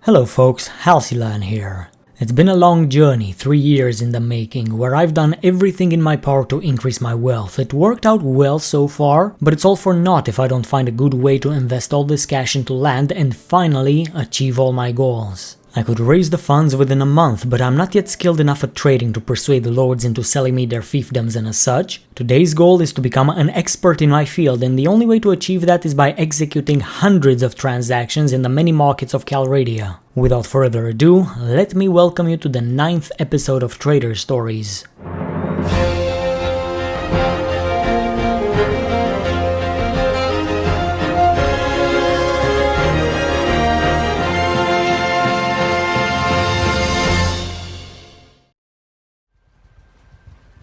Hello folks, Halcylion here. It's been a long journey, 3 years in the making, where I've done everything in my power to increase my wealth. It worked out well so far, but it's all for naught if I don't find a good way to invest all this cash into land and finally achieve all my goals. I could raise the funds within a month, but I'm not yet skilled enough at trading to persuade the lords into selling me their fiefdoms, and as such, today's goal is to become an expert in my field, and the only way to achieve that is by executing hundreds of transactions in the many markets of Calradia. Without further ado, let me welcome you to the 9th episode of Trader Stories.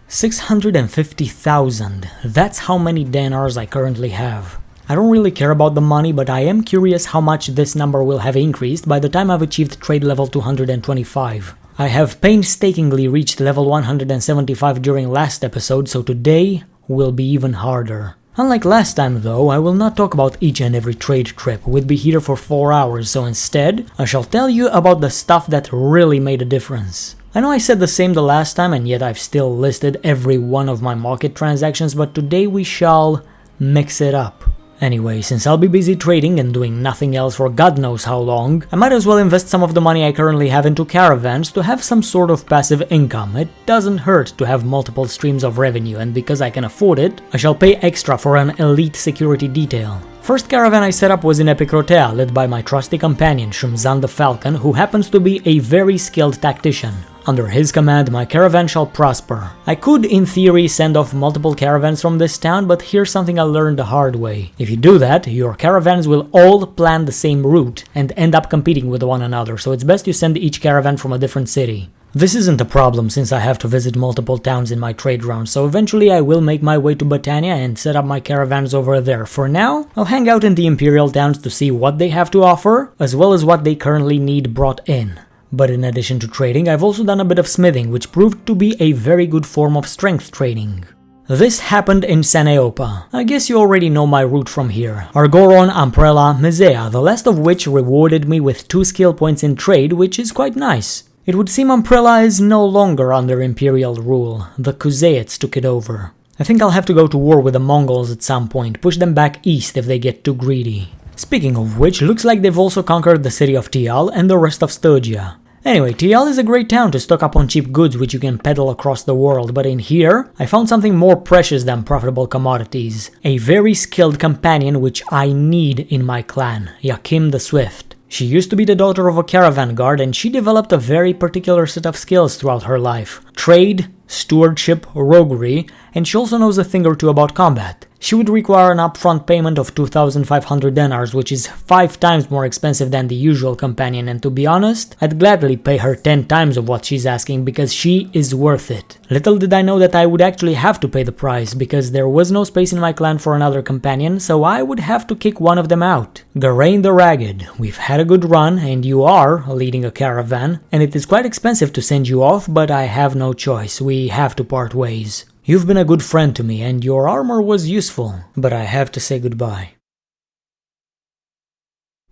$650,000. That's how many dinars I currently have. I don't really care about the money, but I am curious how much this number will have increased by the time I've achieved trade level 225. I have painstakingly reached level 175 during last episode, so today will be even harder. Unlike last time though, I will not talk about each and every trade trip, we'd be here for 4 hours, so instead, I shall tell you about the stuff that really made a difference. I know I said the same the last time, and yet I've still listed every one of my market transactions, but today we shall mix it up. Anyway, since I'll be busy trading and doing nothing else for God knows how long, I might as well invest some of the money I currently have into caravans to have some sort of passive income. It doesn't hurt to have multiple streams of revenue, and because I can afford it, I shall pay extra for an elite security detail. First caravan I set up was in Epicrotea, led by my trusty companion Shumzan the Falcon, who happens to be a very skilled tactician. Under his command, my caravan shall prosper. I could, in theory, send off multiple caravans from this town, but here's something I learned the hard way. If you do that, your caravans will all plan the same route and end up competing with one another, so it's best you send each caravan from a different city. This isn't a problem since I have to visit multiple towns in my trade round, so eventually I will make my way to Battania and set up my caravans over there. For now, I'll hang out in the Imperial towns to see what they have to offer, as well as what they currently need brought in. But in addition to trading, I've also done a bit of smithing, which proved to be a very good form of strength training. This happened in Saneopa. I guess you already know my route from here. Argoron, Amprella, Mezea, the last of which rewarded me with 2 skill points in trade, which is quite nice. It would seem Amprella is no longer under Imperial rule. The Kuzeits took it over. I think I'll have to go to war with the Mongols at some point, push them back east if they get too greedy. Speaking of which, looks like they've also conquered the city of Tial and the rest of Sturgia. Anyway, Tial is a great town to stock up on cheap goods which you can peddle across the world, but in here, I found something more precious than profitable commodities. A very skilled companion which I need in my clan, Yakim the Swift. She used to be the daughter of a caravan guard, and she developed a very particular set of skills throughout her life. Trade, stewardship, roguery, and she also knows a thing or two about combat. She would require an upfront payment of 2,500 dinars, which is 5 times more expensive than the usual companion, and to be honest, I'd gladly pay her 10 times of what she's asking because she is worth it. Little did I know that I would actually have to pay the price, because there was no space in my clan for another companion, so I would have to kick one of them out. Geraint the Ragged, we've had a good run, and you are leading a caravan, and it is quite expensive to send you off, but I have no choice, we have to part ways. You've been a good friend to me, and your armor was useful, but I have to say goodbye.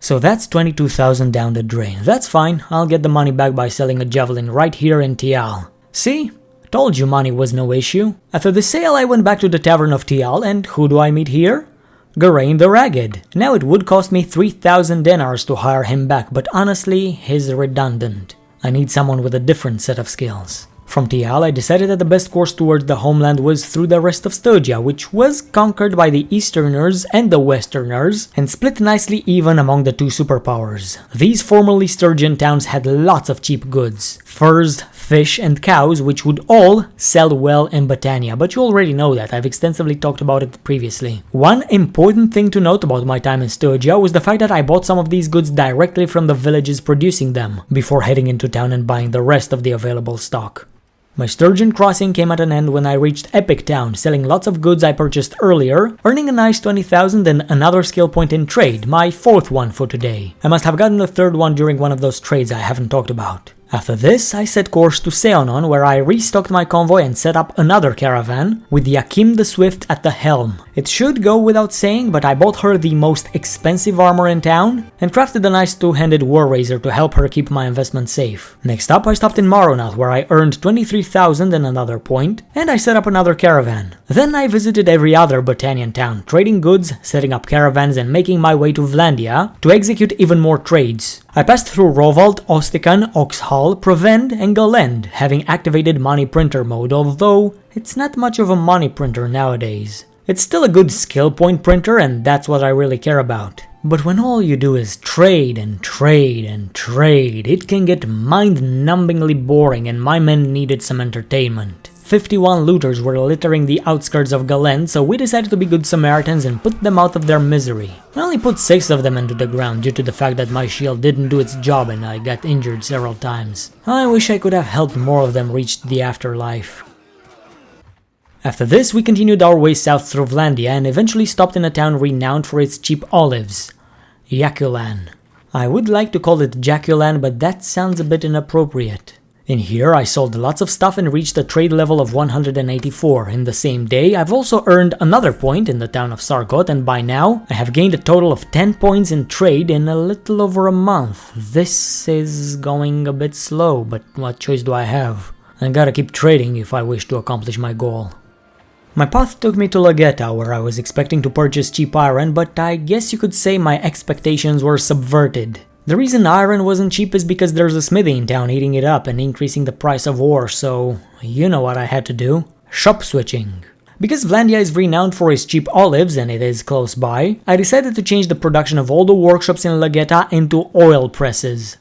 So that's 22,000 down the drain. That's fine, I'll get the money back by selling a javelin right here in Tial. See? Told you money was no issue. After the sale I went back to the tavern of Tial, and who do I meet here? Geraint the Ragged. Now it would cost me 3,000 dinars to hire him back, but honestly, he's redundant. I need someone with a different set of skills. From Tial, I decided that the best course towards the homeland was through the rest of Sturgia, which was conquered by the Easterners and the Westerners, and split nicely even among the two superpowers. These formerly Sturgian towns had lots of cheap goods, furs, fish, and cows, which would all sell well in Battania, but you already know that, I've extensively talked about it previously. One important thing to note about my time in Sturgia was the fact that I bought some of these goods directly from the villages producing them, before heading into town and buying the rest of the available stock. My Sturgeon crossing came at an end when I reached Epic Town, selling lots of goods I purchased earlier, earning a nice 20,000 and another skill point in trade, my 4th one for today. I must have gotten the 3rd one during one of those trades I haven't talked about. After this, I set course to Seonon, where I restocked my convoy and set up another caravan, with Yakim the Swift at the helm. It should go without saying, but I bought her the most expensive armor in town and crafted a nice two-handed war razor to help her keep my investment safe. Next up, I stopped in Maronath, where I earned 23,000 and another point, and I set up another caravan. Then I visited every other Botanian town, trading goods, setting up caravans, and making my way to Vlandia to execute even more trades. I passed through Rovald, Ostican, Oxhall, Prevend, and Galend, having activated money printer mode, although it's not much of a money printer nowadays. It's still a good skill point printer, and that's what I really care about. But when all you do is trade and trade and trade, it can get mind-numbingly boring, and my men needed some entertainment. 51 looters were littering the outskirts of Galend, so we decided to be good Samaritans and put them out of their misery. I only put 6 of them into the ground due to the fact that my shield didn't do its job and I got injured several times. I wish I could have helped more of them reach the afterlife. After this, we continued our way south through Vlandia and eventually stopped in a town renowned for its cheap olives, Yakulan. I would like to call it Jaculan, but that sounds a bit inappropriate. In here, I sold lots of stuff and reached a trade level of 184. In the same day, I've also earned another point in the town of Sargot, and by now, I have gained a total of 10 points in trade in a little over a month. This is going a bit slow, but what choice do I have? I gotta keep trading if I wish to accomplish my goal. My path took me to Lageta, where I was expecting to purchase cheap iron, but I guess you could say my expectations were subverted. The reason iron wasn't cheap is because there's a smithy in town eating it up and increasing the price of ore, so you know what I had to do. Shop switching. Because Vlandia is renowned for its cheap olives and it is close by, I decided to change the production of all the workshops in Lageta into oil presses.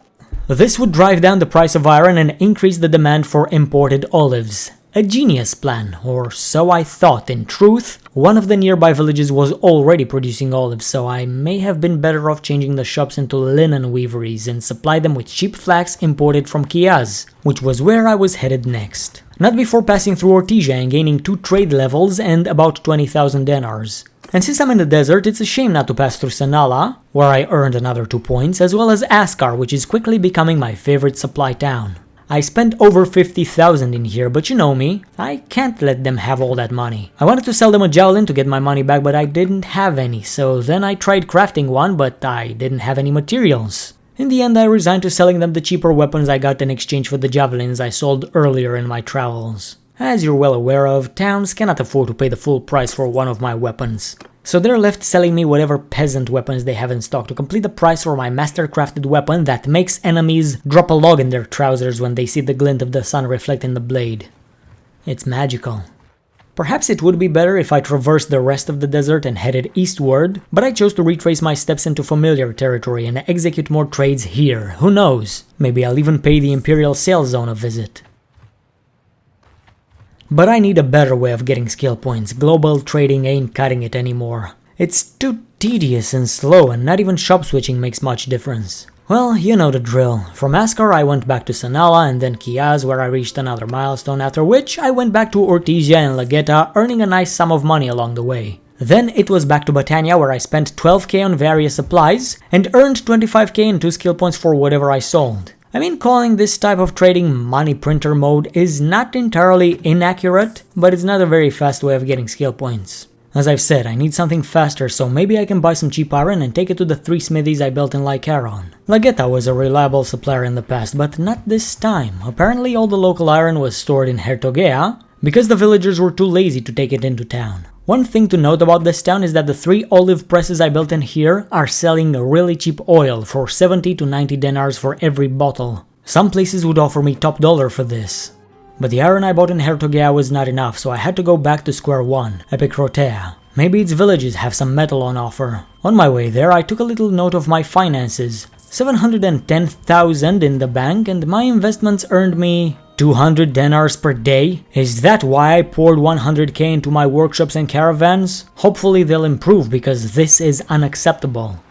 This would drive down the price of iron and increase the demand for imported olives. A genius plan, or so I thought. In truth, one of the nearby villages was already producing olives, so I may have been better off changing the shops into linen weaveries and supply them with cheap flax imported from Kiaz, which was where I was headed next. Not before passing through Ortygia and gaining 2 trade levels and about 20,000 denars. And since I'm in the desert, it's a shame not to pass through Sanala, where I earned another 2 points, as well as Askar, which is quickly becoming my favorite supply town. I spent over 50,000 in here, but you know me, I can't let them have all that money. I wanted to sell them a javelin to get my money back, but I didn't have any, so then I tried crafting one, but I didn't have any materials. In the end, I resigned to selling them the cheaper weapons I got in exchange for the javelins I sold earlier in my travels. As you're well aware of, towns cannot afford to pay the full price for one of my weapons. So they're left selling me whatever peasant weapons they have in stock to complete the price for my master-crafted weapon that makes enemies drop a log in their trousers when they see the glint of the sun reflect in the blade. It's magical. Perhaps it would be better if I traversed the rest of the desert and headed eastward, but I chose to retrace my steps into familiar territory and execute more trades here. Who knows? Maybe I'll even pay the Imperial sales zone a visit. But I need a better way of getting skill points. Global trading ain't cutting it anymore. It's too tedious and slow, and not even shop switching makes much difference. Well, you know the drill. From Askar I went back to Sanala and then Kiaz, where I reached another milestone, after which I went back to Ortygia and Lageta, earning a nice sum of money along the way. Then it was back to Botania, where I spent 12k on various supplies and earned 25k in 2 skill points for whatever I sold. I mean, calling this type of trading money printer mode is not entirely inaccurate, but it's not a very fast way of getting skill points. As I've said, I need something faster, so maybe I can buy some cheap iron and take it to the 3 smithies I built in Lycaron. Lageta was a reliable supplier in the past, but not this time. Apparently all the local iron was stored in Hertogea, because the villagers were too lazy to take it into town. One thing to note about this town is that the 3 olive presses I built in here are selling a really cheap oil for 70 to 90 denars for every bottle. Some places would offer me top dollar for this. But the iron I bought in Hertogea was not enough, so I had to go back to square one, Epicrotea. Maybe its villages have some metal on offer. On my way there, I took a little note of my finances. 710,000 in the bank, and my investments earned me 200 denars per day? Is that why I poured 100k into my workshops and caravans? Hopefully they'll improve, because this is unacceptable.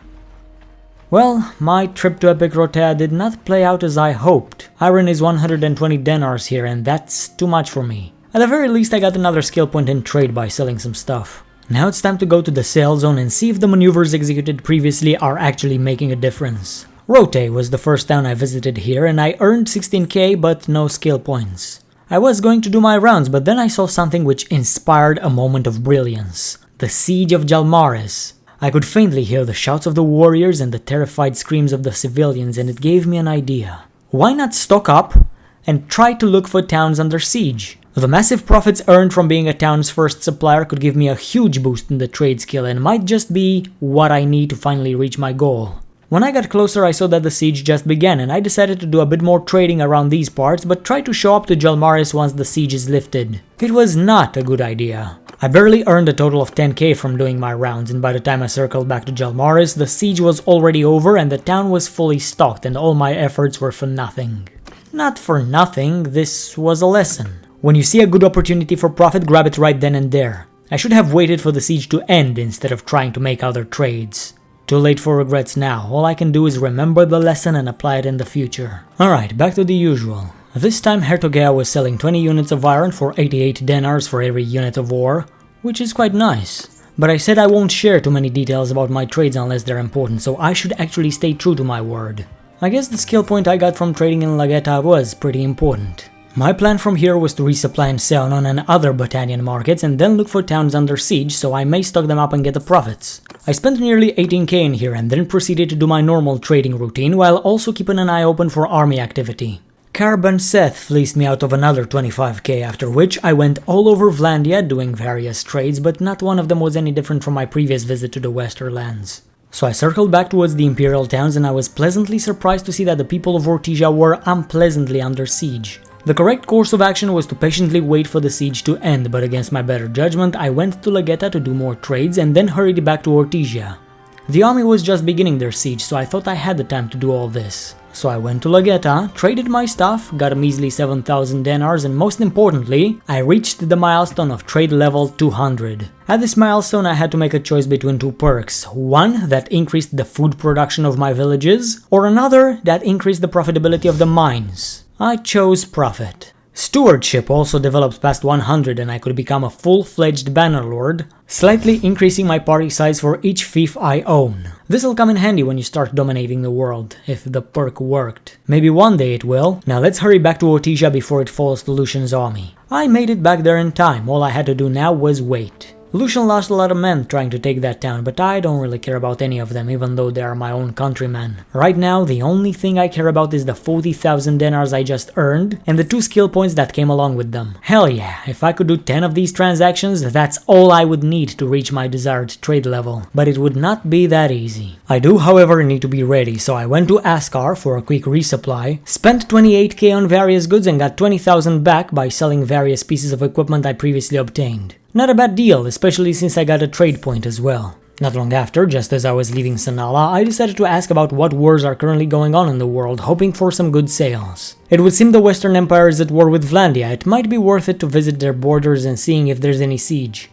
Well, my trip to Epicrotea did not play out as I hoped. Iron is 120 denars here, and that's too much for me. At the very least, I got another skill point in trade by selling some stuff. Now it's time to go to the sales zone and see if the maneuvers executed previously are actually making a difference. Rote was the first town I visited here, and I earned 16k but no skill points. I was going to do my rounds, but then I saw something which inspired a moment of brilliance. The Siege of Jalmaris. I could faintly hear the shouts of the warriors and the terrified screams of the civilians, and it gave me an idea. Why not stock up and try to look for towns under siege? The massive profits earned from being a town's first supplier could give me a huge boost in the trade skill and might just be what I need to finally reach my goal. When I got closer, I saw that the siege just began, and I decided to do a bit more trading around these parts, but try to show up to Jalmaris once the siege is lifted. It was not a good idea. I barely earned a total of 10k from doing my rounds, and by the time I circled back to Jalmaris, the siege was already over and the town was fully stocked, and all my efforts were for nothing. Not for nothing, this was a lesson. When you see a good opportunity for profit, grab it right then and there. I should have waited for the siege to end instead of trying to make other trades. Too late for regrets now. All I can do is remember the lesson and apply it in the future. Alright, back to the usual. This time Hertogea was selling 20 units of iron for 88 denars for every unit of ore, which is quite nice. But I said I won't share too many details about my trades unless they're important, so I should actually stay true to my word. I guess the skill point I got from trading in Lageta was pretty important. My plan from here was to resupply in Seonon and other Botanian markets and then look for towns under siege so I may stock them up and get the profits. I spent nearly 18k in here and then proceeded to do my normal trading routine while also keeping an eye open for army activity. Carbon Seth fleeced me out of another 25k, after which I went all over Vlandia doing various trades, but not one of them was any different from my previous visit to the Westerlands. So I circled back towards the Imperial towns and I was pleasantly surprised to see that the people of Ortygia were unpleasantly under siege. The correct course of action was to patiently wait for the siege to end, but against my better judgment I went to Lageta to do more trades and then hurried back to Ortygia. The army was just beginning their siege, so I thought I had the time to do all this. So I went to Lageta, traded my stuff, got a measly 7,000 denars, and most importantly, I reached the milestone of trade level 200. At this milestone I had to make a choice between two perks, one that increased the food production of my villages, or another that increased the profitability of the mines. I chose profit. Stewardship also developed past 100 and I could become a full-fledged Bannerlord, slightly increasing my party size for each fief I own. This'll come in handy when you start dominating the world, if the perk worked. Maybe one day it will. Now let's hurry back to Ortygia before it falls to Lucian's army. I made it back there in time, all I had to do now was wait. Lucian lost a lot of men trying to take that town, but I don't really care about any of them, even though they are my own countrymen. Right now, the only thing I care about is the 40,000 denars I just earned, and the 2 skill points that came along with them. Hell yeah, if I could do 10 of these transactions, that's all I would need to reach my desired trade level. But it would not be that easy. I do, however, need to be ready, so I went to Askar for a quick resupply, spent 28k on various goods and got 20,000 back by selling various pieces of equipment I previously obtained. Not a bad deal, especially since I got a trade point as well. Not long after, just as I was leaving Sanala, I decided to ask about what wars are currently going on in the world, hoping for some good sales. It would seem the Western Empire is at war with Vlandia. It might be worth it to visit their borders and seeing if there's any siege.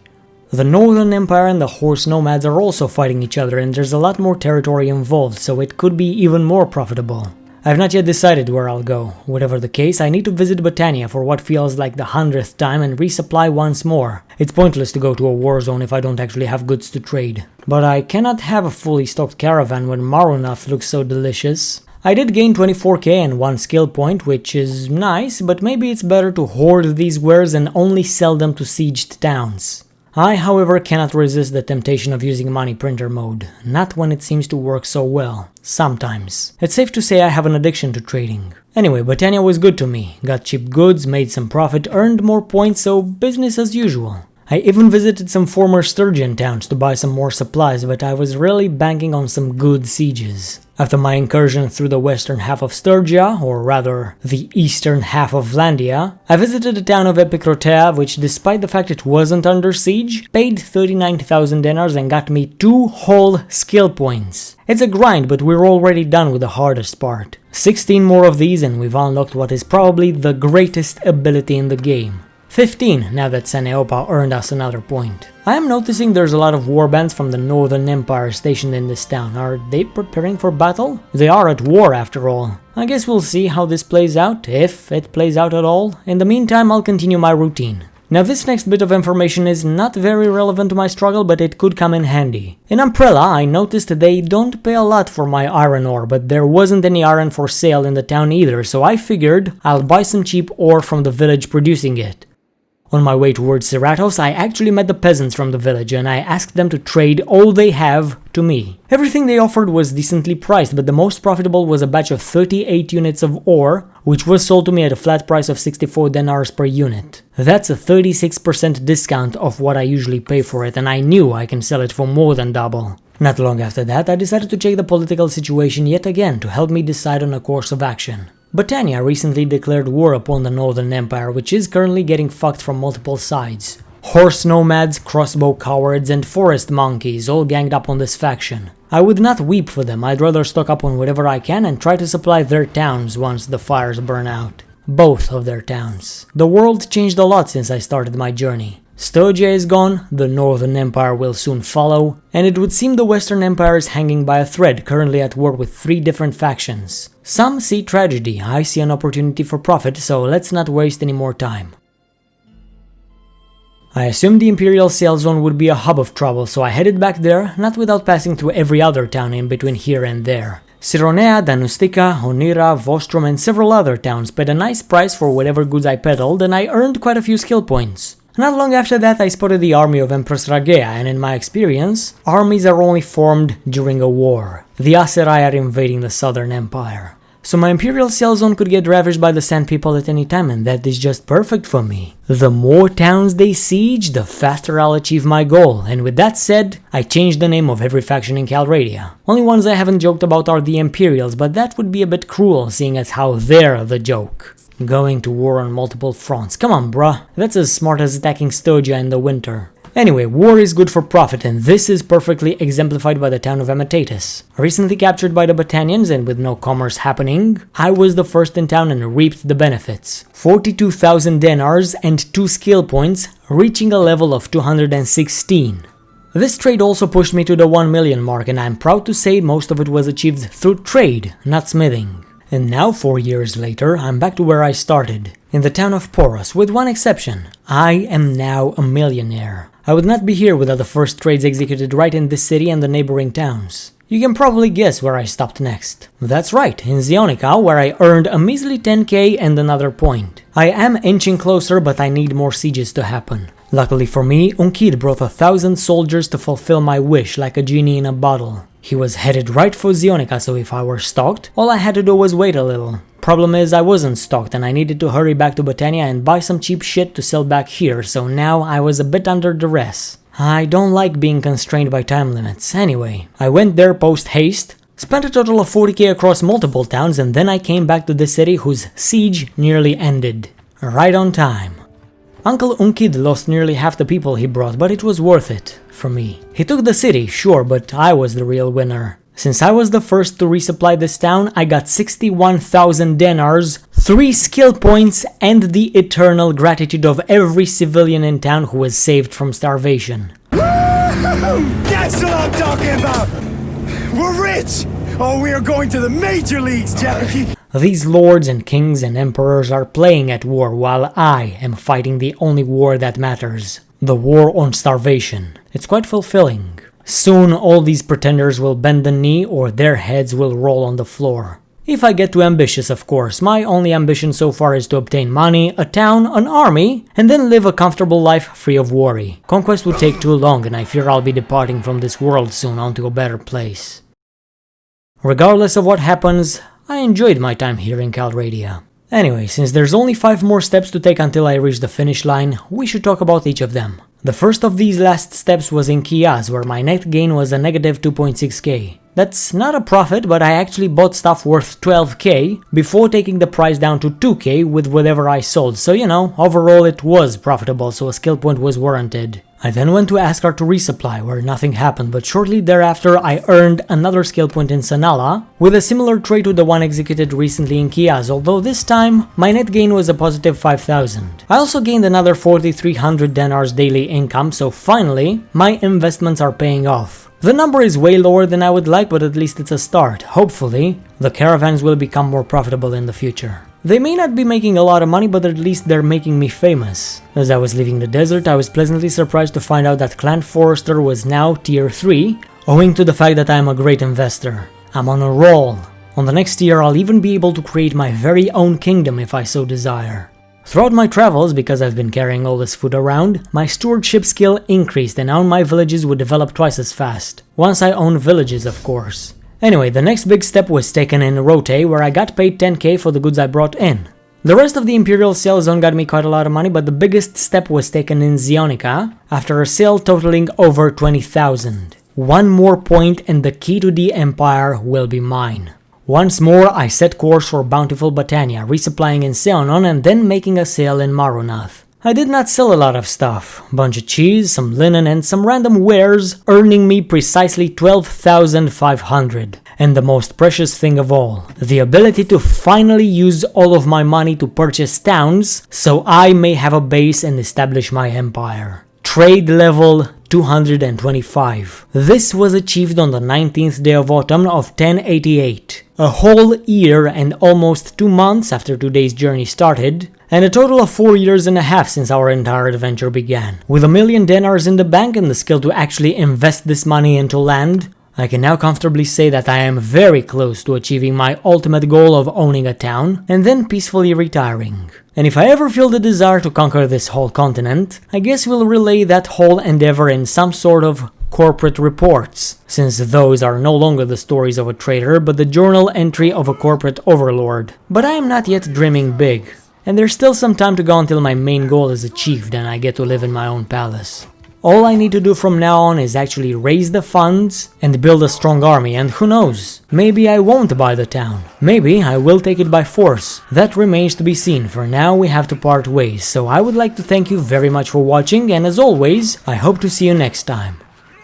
The Northern Empire and the Horse Nomads are also fighting each other and there's a lot more territory involved, so it could be even more profitable. I have not yet decided where I'll go. Whatever the case, I need to visit Botania for what feels like the 100th time and resupply once more. It's pointless to go to a war zone if I don't actually have goods to trade. But I cannot have a fully stocked caravan when Marunath looks so delicious. I did gain 24k and 1 skill point, which is nice, but maybe it's better to hoard these wares and only sell them to sieged towns. I, however, cannot resist the temptation of using money printer mode, not when it seems to work so well. Sometimes. It's safe to say I have an addiction to trading. Anyway, Botania was good to me, got cheap goods, made some profit, earned more points, so business as usual. I even visited some former Sturgian towns to buy some more supplies, but I was really banking on some good sieges. After my incursion through the western half of Sturgia, or rather, the eastern half of Vlandia, I visited the town of Epikrotea, which despite the fact it wasn't under siege, paid 39,000 denars and got me 2 whole skill points. It's a grind, but we're already done with the hardest part. 16 more of these and we've unlocked what is probably the greatest ability in the game. 15, now that Saneopa earned us another point. I am noticing there's a lot of warbands from the Northern Empire stationed in this town. Are they preparing for battle? They are at war after all. I guess we'll see how this plays out, if it plays out at all. In the meantime, I'll continue my routine. Now this next bit of information is not very relevant to my struggle, but it could come in handy. In Umbrella, I noticed they don't pay a lot for my iron ore, but there wasn't any iron for sale in the town either, so I figured I'll buy some cheap ore from the village producing it. On my way towards Cerratos, I actually met the peasants from the village and I asked them to trade all they have to me. Everything they offered was decently priced, but the most profitable was a batch of 38 units of ore, which was sold to me at a flat price of 64 dinars per unit. That's a 36% discount of what I usually pay for it, and I knew I can sell it for more than double. Not long after that, I decided to check the political situation yet again to help me decide on a course of action. Britannia recently declared war upon the Northern Empire, which is currently getting fucked from multiple sides. Horse nomads, crossbow cowards, and forest monkeys all ganged up on this faction. I would not weep for them, I'd rather stock up on whatever I can and try to supply their towns once the fires burn out. Both of their towns. The world changed a lot since I started my journey. Stogia is gone, the Northern Empire will soon follow, and it would seem the Western Empire is hanging by a thread, currently at war with 3 different factions. Some see tragedy, I see an opportunity for profit, so let's not waste any more time. I assumed the Imperial sales zone would be a hub of trouble, so I headed back there, not without passing through every other town in between here and there. Sironea, Danustica, Honira, Vostrom, and several other towns paid a nice price for whatever goods I peddled, and I earned quite a few skill points. Not long after that, I spotted the army of Empress Ragea, and in my experience, armies are only formed during a war. The Aserai are invading the Southern Empire. So my Imperial sales zone could get ravaged by the Sand People at any time, and that is just perfect for me. The more towns they siege, the faster I'll achieve my goal, and with that said, I changed the name of every faction in Calradia. Only ones I haven't joked about are the Imperials, but that would be a bit cruel, seeing as how they're the joke. Going to war on multiple fronts. Come on, bruh. That's as smart as attacking Stogia in the winter. Anyway, war is good for profit, and this is perfectly exemplified by the town of Ametatus. Recently captured by the Battanians and with no commerce happening, I was the first in town and reaped the benefits. 42,000 dinars and 2 skill points, reaching a level of 216. This trade also pushed me to the 1 million mark, and I'm proud to say most of it was achieved through trade, not smithing. And now, 4 years later, I'm back to where I started, in the town of Poros, with one exception. I am now a millionaire. I would not be here without the first trades executed right in this city and the neighboring towns. You can probably guess where I stopped next. That's right, in Zionica, where I earned a measly 10k and another point. I am inching closer, but I need more sieges to happen. Luckily for me, Unkid brought 1,000 soldiers to fulfill my wish like a genie in a bottle. He was headed right for Zionica, so if I were stalked, all I had to do was wait a little. Problem is, I wasn't stalked and I needed to hurry back to Britannia and buy some cheap shit to sell back here, so now I was a bit under duress. I don't like being constrained by time limits. Anyway, I went there post-haste, spent a total of 40k across multiple towns, and then I came back to the city whose siege nearly ended. Right on time. Uncle Unkid lost nearly half the people he brought, but it was worth it for me. He took the city, sure, but I was the real winner. Since I was the first to resupply this town, I got 61,000 dinars, 3 skill points, and the eternal gratitude of every civilian in town who was saved from starvation. That's what I'm talking about! We're rich! Oh, we are going to the major leagues, Jeffy! These lords and kings and emperors are playing at war while I am fighting the only war that matters. The war on starvation. It's quite fulfilling. Soon all these pretenders will bend the knee or their heads will roll on the floor. If I get too ambitious, of course. My only ambition so far is to obtain money, a town, an army, and then live a comfortable life free of worry. Conquest would take too long and I fear I'll be departing from this world soon onto a better place. Regardless of what happens, I enjoyed my time here in Calradia. Anyway, since there's only 5 more steps to take until I reach the finish line, we should talk about each of them. The first of these last steps was in Kiaz, where my net gain was a negative 2.6k. That's not a profit, but I actually bought stuff worth 12k before taking the price down to 2k with whatever I sold, so you know, overall it was profitable, so a skill point was warranted. I then went to Askar to resupply, where nothing happened, but shortly thereafter I earned another skill point in Sanala, with a similar trade to the one executed recently in Kiaz, although this time my net gain was a positive 5,000. I also gained another 4,300 dinars daily income, so finally my investments are paying off. The number is way lower than I would like, but at least it's a start. Hopefully, the caravans will become more profitable in the future. They may not be making a lot of money, but at least they're making me famous. As I was leaving the desert, I was pleasantly surprised to find out that Clan Forester was now tier 3, owing to the fact that I am a great investor. I'm on a roll. On the next tier, I'll even be able to create my very own kingdom if I so desire. Throughout my travels, because I've been carrying all this food around, my stewardship skill increased and now my villages would develop twice as fast. Once I own villages, of course. Anyway, the next big step was taken in Rote, where I got paid 10k for the goods I brought in. The rest of the Imperial sale zone got me quite a lot of money, but the biggest step was taken in Zionica, after a sale totaling over 20,000. One more point and the key to the Empire will be mine. Once more, I set course for bountiful Botania, resupplying in Seonon and then making a sale in Marunath. I did not sell a lot of stuff, bunch of cheese, some linen and some random wares, earning me precisely 12,500. And the most precious thing of all, the ability to finally use all of my money to purchase towns, so I may have a base and establish my empire. Trade level 225. This was achieved on the 19th day of autumn of 1088. A whole year and almost 2 months after today's journey started, and a total of 4 years and a half since our entire adventure began. With 1,000,000 dinars in the bank and the skill to actually invest this money into land, I can now comfortably say that I am very close to achieving my ultimate goal of owning a town and then peacefully retiring. And if I ever feel the desire to conquer this whole continent, I guess we'll relay that whole endeavor in some sort of corporate reports, since those are no longer the stories of a trader but the journal entry of a corporate overlord. But I am not yet dreaming big, and there's still some time to go until my main goal is achieved and I get to live in my own palace. All I need to do from now on is actually raise the funds and build a strong army, and who knows, maybe I won't buy the town. Maybe I will take it by force. That remains to be seen. For now we have to part ways, so I would like to thank you very much for watching, and as always, I hope to see you next time.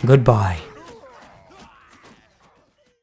Goodbye.